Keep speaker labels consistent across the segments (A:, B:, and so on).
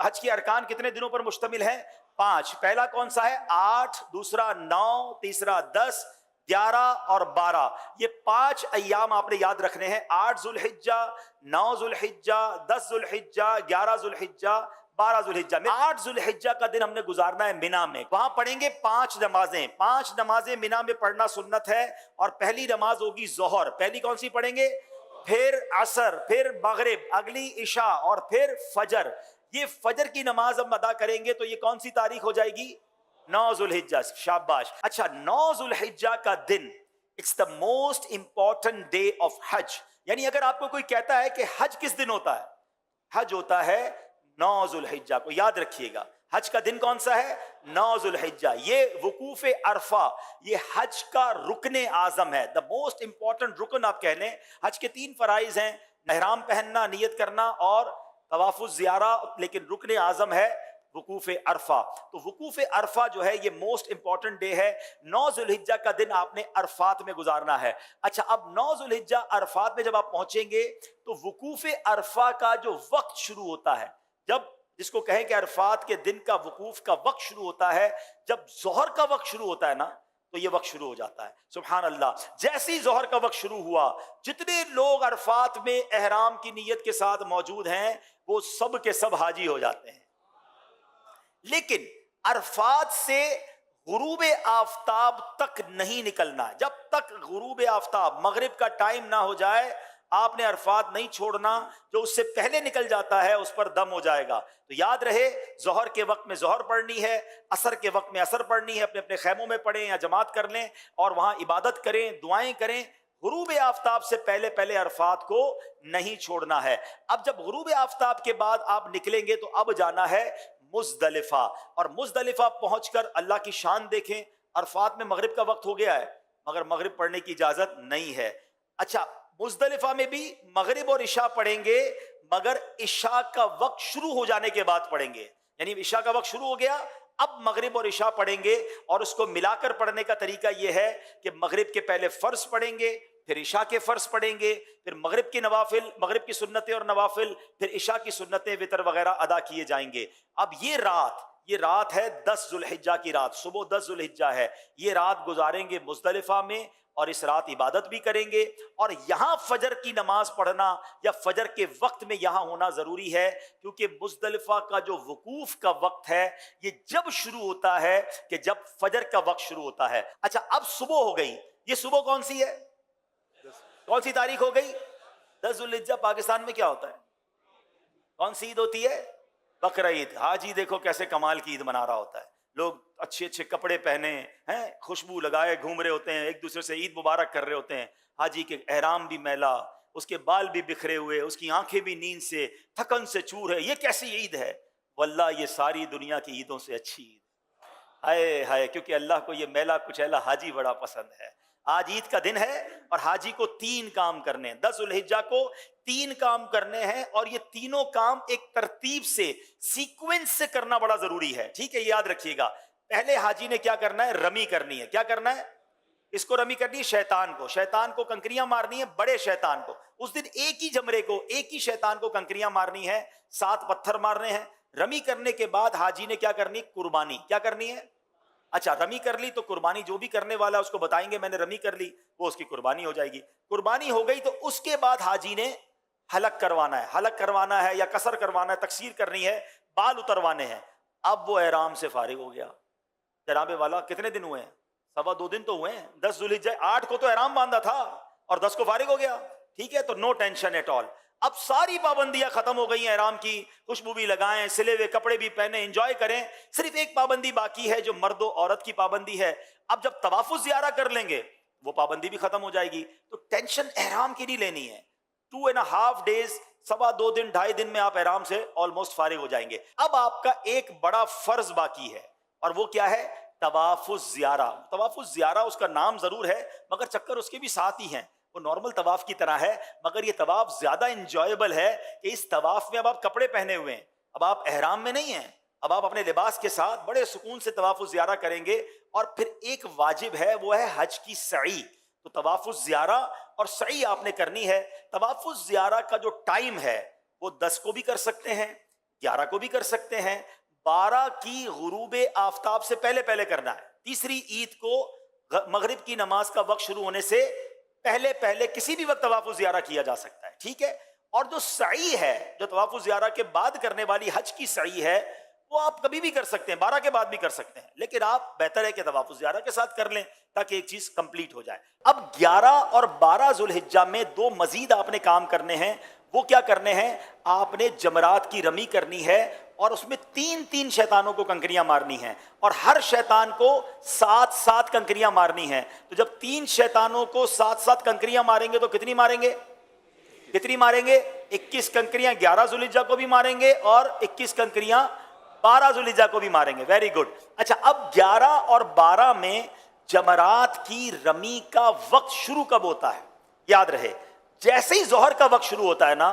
A: हज के अरकान कितने दिनों पर मुश्तमिल है? 5। पहला कौन सा है? 8, दूसरा 9, तीसरा 10, 11 और 12। ये 5 अय्याम आपने याद रखने हैं। 8 जुल्हिज्जा, 9 जुल्हिज्जा, 10 जुल्हिज्जा, 11 जुल्हिज्जा, 12 जुल्हिज्जा में। 8 जुल्हिज्जा का दिन हमने गुजारना है मिना में। वहां पढ़ेंगे 5 नमाजें। 5 नमाजें मिना में पढ़ना सुन्नत है। और पहली नमाज होगी जोहर। पहली कौन सी पढ़ेंगे? फिर असर, फिर मगरिब, अगली इशा और फिर फजर। ये फजर की नमाज हम अदा करेंगे तो ये कौन सी तारीख हो जाएगी? 9 जुल्हिज्जा। शाबाश। अच्छा, 9 जुल्हिज्जा का दिन, it's the most important day of हज। यानी अगर आपको कोई कहता है कि हज किस दिन होता है, हज होता है 9 जुल्हिज्जा को। याद रखिएगा, हज का दिन कौन सा है? 9 जुल्हिज्जा। ये वकूफ अरफा, ये हज का रुकने आजम है, द मोस्ट इंपॉर्टेंट रुकन आप कह लें। हज के 3 फराइज हैं, एहराम पहनना, नियत करना और तवाफुज ज़ियारा, लेकिन रुकने आजम है वकूफ अरफा। तो वकूफ अरफा जो है ये मोस्ट इंपॉर्टेंट डे है। 9 जुल्हिज्जा का दिन आपने अरफात में गुजारना है। अच्छा, अब 9 जुल्हिज्जा अरफात में जब आप पहुंचेंगे तो वकूफ अरफा का जो वक्त शुरू होता है, जब जिसको कहें कि अरफात के दिन का वकूफ का वक्त शुरू होता है, जब जोहर का वक्त शुरू होता है ना, तो ये वक्त शुरू हो जाता है। सुभान अल्लाह। जैसे ही जोहर का वक्त शुरू हुआ, जितने लोग अरफात में एहराम की नीयत के साथ मौजूद हैं वो सब के सब हाजी हो जाते हैं। लेकिन अरफात से गुरूब आफताब तक नहीं निकलना। जब तक गुरूब आफताब, मगरिब का टाइम ना हो जाए, आपने अरफात नहीं छोड़ना। जो उससे पहले निकल जाता है उस पर दम हो जाएगा। तो याद रहे, जोहर के वक्त में जोहर पढ़नी है, असर के वक्त में असर पढ़नी है। अपने अपने खैमों में पढ़ें या जमात कर लें और वहां इबादत करें, दुआएं करें। गुरूब आफताब से पहले पहले अरफात को नहीं छोड़ना है। अब जब गुरूब आफताब के बाद आप निकलेंगे तो अब जाना है मुजदलिफा। और मुजदलिफा पहुंचकर अल्लाह की शान देखें। अरफात में मगरिब का वक्त हो गया है मगर मगरिब पढ़ने की इजाजत नहीं है। अच्छा, मुजदलिफा में भी मगरिब और इशा पढ़ेंगे मगर इशा का वक्त शुरू हो जाने के बाद पढ़ेंगे। यानी इशा का वक्त शुरू हो गया, अब मगरिब और इशा पढ़ेंगे। और उसको मिलाकर पढ़ने का तरीका यह है कि मगरिब के पहले फर्ज पढ़ेंगे, फिर इशा के फर्ज पढ़ेंगे, फिर मगरिब की नवाफिल, मगरिब की सुन्नतें और नवाफिल, फिर इशा की सुन्नतें, वितर वगैरह अदा किए जाएंगे। अब ये रात है 10 जुल्हिज्जा की रात। सुबह 10 जुल्हिज्जा है। ये रात गुजारेंगे मुजदलिफा में और इस रात इबादत भी करेंगे। और यहां फजर की नमाज पढ़ना या फजर के वक्त में यहां होना जरूरी है, क्योंकि मुजदलिफा का जो वकूफ का वक्त है ये जब शुरू होता है कि जब फजर का वक्त शुरू होता है। अच्छा, अब सुबह हो गई। ये सुबह कौन सी है? कौन सी तारीख हो गई? 10 जुल्हिज्जा। पाकिस्तान में क्या होता है? कौन सी ईद होती है? बकरा ईद। हाजी देखो कैसे कमाल की ईद मना रहा होता है। लोग अच्छे अच्छे कपड़े पहने हैं, खुशबू लगाए घूम रहे होते हैं, एक दूसरे से ईद मुबारक कर रहे होते हैं। हाजी के एहराम भी मैला, उसके बाल भी बिखरे हुए, उसकी आंखें भी नींद से, थकन से चूर है। ये कैसी ईद है? वल्लाह ये सारी दुनिया की ईदों से अच्छी ईद। हाय हाय, क्योंकि अल्लाह को ये मैला कुचैला हाजी बड़ा पसंद है। आज ईद का दिन है और हाजी को 3 काम करने हैं। 10 जुल्हिज्जा को 3 काम करने हैं और ये तीनों काम एक तरतीब से, सीक्वेंस से करना बड़ा जरूरी है। ठीक है, याद रखिएगा। पहले हाजी ने क्या करना है? रमी करनी है। क्या करना है? इसको रमी करनी है शैतान को कंकरियां मारनी है, बड़े शैतान को। उस दिन एक ही जमरे को, एक ही शैतान को कंकरियां मारनी है, 7 पत्थर मारने हैं। रमी करने के बाद हाजी ने क्या करनी? कुर्बानी। क्या करनी है? अच्छा, रमी कर ली तो कुर्बानी, जो भी करने वाला उसको बताएंगे मैंने रमी कर ली, वो उसकी कुर्बानी हो जाएगी। कुर्बानी हो गई तो उसके बाद हाजी ने हलक करवाना है या कसर करवाना है, तकसीर करनी है, बाल उतरवाने हैं। अब वो एहराम से फारिग हो गया। जनाबे वाला कितने दिन हुए हैं? 2.25 दिन तो हुए हैं। 10 जुल्हिज्जा 8 को तो एहराम बांधा था और 10 को फारिग हो गया। ठीक है, तो नो टेंशन एट ऑल। अब सारी पाबंदियां खत्म हो गई हैं एहराम की। खुशबू भी लगाएं, सिले हुए कपड़े भी पहने, एंजॉय करें। सिर्फ एक पाबंदी बाकी है जो मर्द और औरत की पाबंदी है। अब जब तवाफुज ज़ियारा कर लेंगे वो पाबंदी भी खत्म हो जाएगी। तो टेंशन एहराम की नहीं लेनी है। 2.5 डेज, 2.25 दिन, 2.5 दिन में आप एहराम से ऑलमोस्ट फारिग हो जाएंगे। अब आपका एक बड़ा फर्ज बाकी है और वो क्या है? तवाफुज ज़ियारा। तवाफुज ज़ियारा उसका नाम जरूर है मगर चक्कर उसके भी साथ ही हैं। वो नॉर्मल तवाफ की तरह है मगर ये तवाफ ज्यादा इंजॉयबल है कि इस तवाफ में अब आप कपड़े पहने हुए हैं, अब आप एहराम में नहीं हैं, अब आप अपने लिबास के साथ बड़े सुकून से तवाफुज ज़ियारा करेंगे। और फिर एक वाजिब है, वो है हज की सई। तो तवाफुज ज़ियारा और सई आपने करनी है। तवाफुज ज़ियारा का जो टाइम है वो 10 को भी कर सकते हैं, 11 को भी कर सकते हैं, 12 की गुरूब आफताब से पहले पहले करना है। तीसरी ईद को मगरिब की नमाज का वक्त शुरू होने से पहले पहले किसी भी वक्त तवाफ़ुल ज़ियारा किया जा सकता है, ठीक है। और जो सई है, जो तवाफ़ुल ज़ियारा के बाद करने वाली हज की सई है, वो आप कभी भी कर सकते हैं, 12 के बाद भी कर सकते हैं, लेकिन आप बेहतर है कि तवाफ़ुल ज़ियारा के साथ कर लें ताकि एक चीज कंप्लीट हो जाए। अब 11 और 12 ज़ुल्हिज्जा में दो मजीद आपने काम करने हैं। वो क्या करने हैं? आपने जमरात की रमी करनी है और उसमें 3-3 शैतानों को कंकरियां मारनी हैं और हर शैतान को 7-7 कंकरियां मारनी हैं। तो जब 3 शैतानों को 7-7 कंकरियां मारेंगे तो कितनी मारेंगे? 21 कंकरियां 11 ज़ुल्हिज्जा को भी मारेंगे और 21 कंकरियां 12 ज़ुल्हिज्जा को भी मारेंगे। Very good. अच्छा, अब 11 और 12 में जमरात की रमी का वक्त शुरू कब होता है? याद रहे, जैसे ही जोहर का वक्त शुरू होता है ना,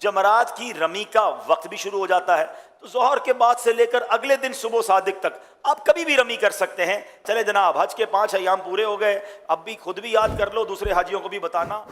A: जमरात की रमी का वक्त भी शुरू हो जाता है। तो जोहर के बाद से लेकर अगले दिन सुबह सादिक तक आप कभी भी रमी कर सकते हैं। चले जनाब, हज के 5 अय्याम पूरे हो गए, अब भी खुद भी याद कर लो, दूसरे हाजियों को भी बताना।